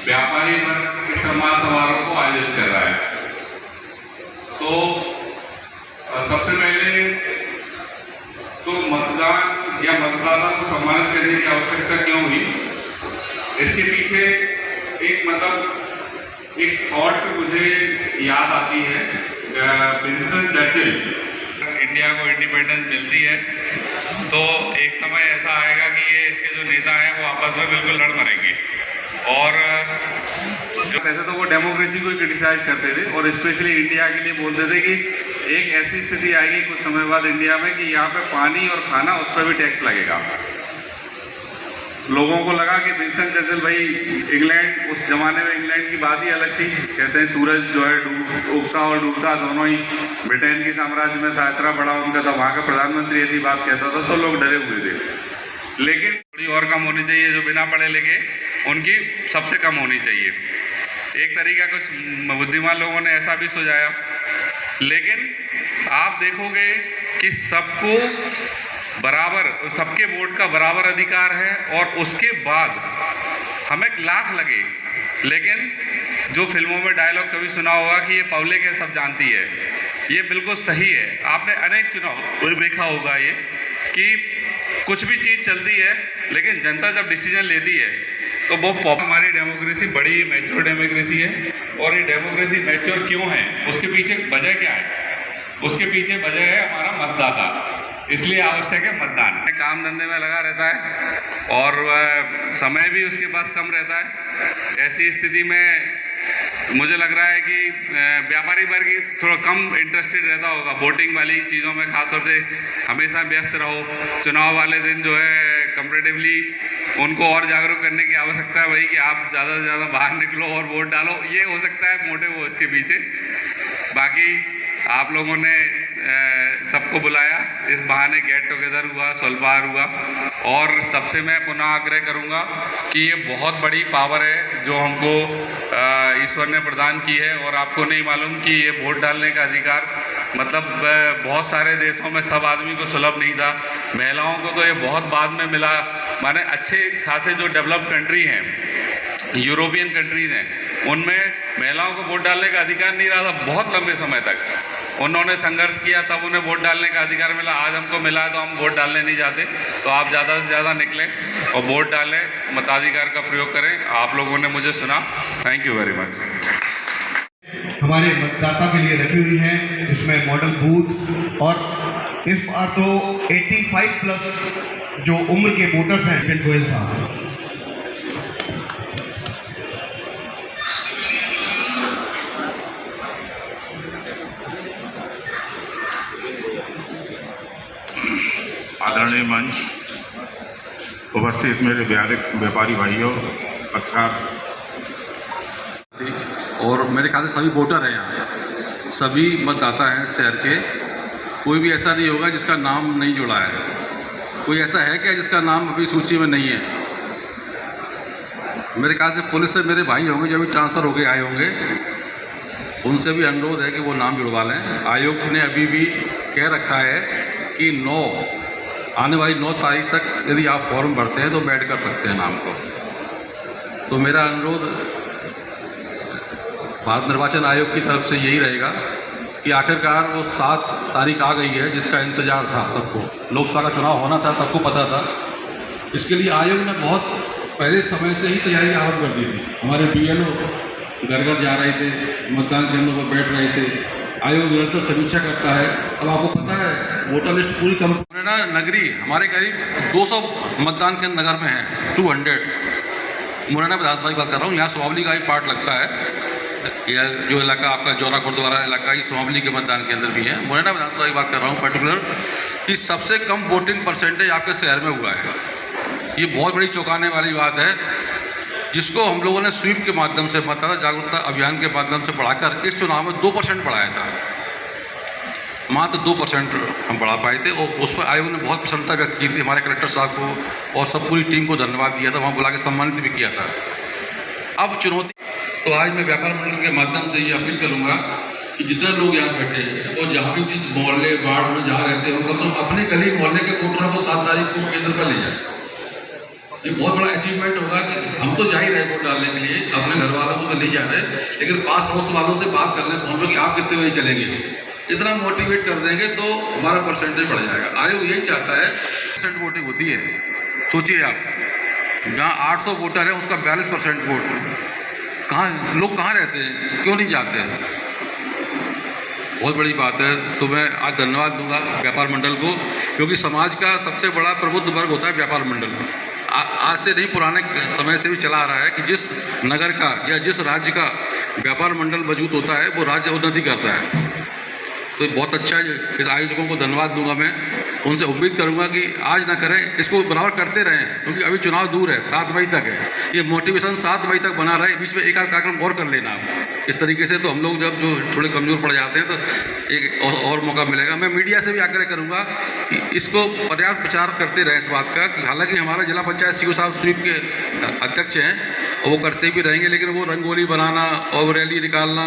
व्यापारी वर्ग इस सम्मान समारोह को आयोजित कर रहा है। तो सबसे पहले तो मतदान या मतदाता को सम्मानित करने की आवश्यकता क्यों हुई, इसके पीछे एक थॉट मुझे याद आती है। विंस्टन चर्चिल, इंडिया को इंडिपेंडेंस मिलती है तो एक समय ऐसा आएगा कि ये इसके जो नेता हैं वो आपस में बिल्कुल लड़ मरेंगे। और वैसे तो वो डेमोक्रेसी को ही क्रिटिसाइज करते थे और स्पेशली इंडिया के लिए बोलते थे कि एक ऐसी स्थिति आएगी कुछ समय बाद इंडिया में कि यहाँ पे पानी और खाना उस पर भी टैक्स लगेगा। लोगों को लगा कि विंस्टन चर्चिल भाई, इंग्लैंड उस जमाने में इंग्लैंड की बात ही अलग थी। कहते हैं सूरज जो है उगता और डूबता दोनों ही ब्रिटेन के साम्राज्य में था, इतना बड़ा उनका था, वहाँ का प्रधानमंत्री ऐसी बात कहता था तो लोग डरे हुए थे। लेकिन थोड़ी और कम होनी चाहिए, जो बिना पढ़े लिखे उनकी सबसे कम होनी चाहिए। एक तरीका कुछ बुद्धिमान लोगों ने ऐसा भी सुझाया, लेकिन आप देखोगे कि सबको बराबर, सबके वोट का बराबर अधिकार है और उसके बाद हमें लाख लगे, लेकिन जो फिल्मों में डायलॉग कभी सुना होगा कि ये पब्लिक है सब जानती है, ये बिल्कुल सही है। आपने अनेक चुनाव देखा होगा ये कि कुछ भी चीज़ चलती है लेकिन जनता जब डिसीजन लेती है तो वो हमारी डेमोक्रेसी बड़ी मैच्योर डेमोक्रेसी है। और ये डेमोक्रेसी मैच्योर क्यों है, उसके पीछे वजह क्या है? उसके पीछे वजह है हमारा मतदाता, इसलिए आवश्यक है मतदान। काम धंधे में लगा रहता है और समय भी उसके पास कम रहता है। ऐसी स्थिति में मुझे लग रहा है कि व्यापारी वर्ग थोड़ा कम इंटरेस्टेड रहता होगा वोटिंग वाली चीज़ों में, खासतौर से हमेशा व्यस्त रहो। चुनाव वाले दिन जो है कंपेरेटिवली उनको और जागरूक करने की आवश्यकता है भाई कि आप ज़्यादा से ज़्यादा बाहर निकलो और वोट डालो। ये हो सकता है मोटिव हो इसके पीछे। बाकी आप लोगों ने सबको बुलाया, इस बहाने गेट टुगेदर हुआ, स्वल्पहार हुआ। और सबसे मैं पुनः आग्रह करूंगा कि ये बहुत बड़ी पावर है जो हमको ईश्वर ने प्रदान की है। और आपको नहीं मालूम कि ये वोट डालने का अधिकार मतलब बहुत सारे देशों में सब आदमी को सुलभ नहीं था। महिलाओं को तो ये बहुत बाद में मिला। माने अच्छे खासे जो डेवलप्ड कंट्री हैं, यूरोपियन कंट्रीज़ हैं, उनमें महिलाओं को वोट डालने का अधिकार नहीं रहा था बहुत लंबे समय तक। उन्होंने संघर्ष किया तब उन्हें वोट डालने का अधिकार मिला। आज हमको मिला है तो हम वोट डालने नहीं जाते। तो आप ज़्यादा से ज़्यादा निकलें और वोट डालें, मताधिकार का प्रयोग करें। आप लोगों ने मुझे सुना, थैंक यू वेरी मच। हमारे मतदाता के लिए रखी हुई है, इसमें मॉडल बूथ और इस बार तो 85 प्लस जो उम्र के वोटर्स हैं। गोयल साहब, आदरणीय मंच, उपस्थित मेरे व्यापारी भाइयों, पत्रकार और मेरे ख्याल से सभी वोटर हैं यहाँ, सभी मतदाता हैं शहर के। कोई भी ऐसा नहीं होगा जिसका नाम नहीं जुड़ा है। कोई ऐसा है क्या जिसका नाम अभी सूची में नहीं है? मेरे ख्याल से पुलिस से मेरे भाई होंगे जो अभी ट्रांसफ़र होके आए होंगे, उनसे भी अनुरोध है कि वो नाम जुड़वा लें। आयोग ने अभी भी कह रखा है कि आने वाली 9 तारीख तक यदि आप फॉर्म भरते हैं तो ऐड कर सकते हैं नाम को। तो मेरा अनुरोध भारत निर्वाचन आयोग की तरफ से यही रहेगा कि आखिरकार वो 7 तारीख आ गई है जिसका इंतज़ार था सबको। लोकसभा का चुनाव होना था, सबको पता था। इसके लिए आयोग ने बहुत पहले समय से ही तैयारी आरम्भ कर दी थी। हमारे BLO घर घर जा रहे थे, मतदान केंद्रों पर बैठ रहे थे। आयोग निरंतर समीक्षा करता है। अब आपको पता है वोटर लिस्ट पूरी मुरैना नगरी हमारे करीब 200 मतदान केंद्र नगर में हैं, 200। मुरैना विधानसभा की बात कर रहा हूँ। यहाँ सुहावली का ही पार्ट लगता है। जो इलाका आपका जौरा खुर्दवारा इलाका, ये सुहावली के मतदान केंद्र भी हैं। मुरैना विधानसभा की बात कर रहा हूँ पर्टिकुलर, कि सबसे कम वोटिंग परसेंटेज आपके शहर में हुआ है। ये बहुत बड़ी चौंकाने वाली बात है, जिसको हम लोगों ने स्वीप के माध्यम से, मतदाता जागरूकता अभियान के माध्यम से बढ़ाकर इस चुनाव में 2% बढ़ाया था। मात्र 2% हम बढ़ा पाए थे और उस पर आयोग ने बहुत प्रसन्नता व्यक्त की थी। हमारे कलेक्टर साहब को और सब पूरी टीम को धन्यवाद दिया था, वहाँ बुला के सम्मानित भी किया था। अब चुनौती, तो आज मैं व्यापार मंडल के माध्यम से ये अपील करूँगा कि जितने लोग यहाँ बैठे हैं और जहाँ भी जिस मोहल्ले वार्ड में जहाँ रहते हो, कम से कम अपने गली मोहल्ले के वोटरों को 7 तारीख को केंद्र पर ले जाए। ये बहुत बड़ा अचीवमेंट होगा कि हम तो जा ही रहे वोट डालने के लिए, अपने घर वालों को तो नहीं जा रहे, लेकिन पास पड़ोस वालों से बात करने फोन पर कि आप कितने बजे चलेंगे, इतना मोटिवेट कर देंगे तो हमारा परसेंटेज बढ़ जाएगा। आयोग यही चाहता है % वोटिंग होती है। सोचिए आप, जहाँ 800 वोटर है उसका 42% वोट, लोग कहाँ रहते हैं, क्यों नहीं जाते हैं? बहुत बड़ी बात है। तो मैं आज धन्यवाद दूंगा व्यापार मंडल को, क्योंकि समाज का सबसे बड़ा प्रबुद्ध वर्ग होता है व्यापार मंडल। आज से नहीं, पुराने समय से भी चला आ रहा है कि जिस नगर का या जिस राज्य का व्यापार मंडल मजबूत होता है वो राज्य उन्नति करता है। तो बहुत अच्छा है, इस आयोजकों को धन्यवाद दूंगा मैं। उनसे उम्मीद करूंगा कि आज ना करें, इसको बराबर करते रहें, क्योंकि अभी चुनाव दूर है, 7 मई तक है। ये मोटिवेशन 7 मई तक बना रहे, बीच में एक आध कार्यक्रम और कर लेना आप। इस तरीके से तो हम लोग जब जो थोड़े कमज़ोर पड़ जाते हैं तो एक और मौका मिलेगा। मैं मीडिया से भी आग्रह करूँगा कि इसको पर्याप्त प्रचार करते रहें इस बात का कि हालाँकि हमारा जिला पंचायत सीओ साहब स्वीप के अध्यक्ष हैं और वो करते भी रहेंगे, लेकिन वो रंगोली बनाना और रैली निकालना,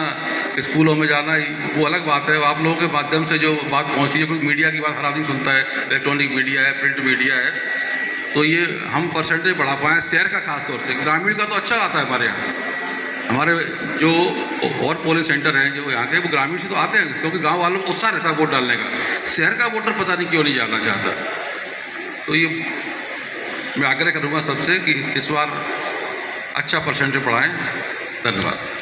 स्कूलों में जाना, वो अलग बात है। आप लोगों के माध्यम से जो बात पहुँचती है, क्योंकि मीडिया की बात हर आदमी सुनता है, इलेक्ट्रॉनिक मीडिया है, प्रिंट मीडिया है, तो ये हम परसेंटेज बढ़ा पाएँ शहर का, खास तौर से ग्रामीण का तो अच्छा आता है हमारे यहाँ। हमारे जो और पोलिंग सेंटर हैं जो यहाँ के, वो ग्रामीण से तो आते हैं, क्योंकि गांव वालों को उत्साह रहता है वोट डालने का। शहर का वोटर पता नहीं क्यों नहीं जाना चाहता। तो ये मैं आग्रह करूँगा सबसे कि इस बार अच्छा परसेंटेज बढ़ाएँ। धन्यवाद।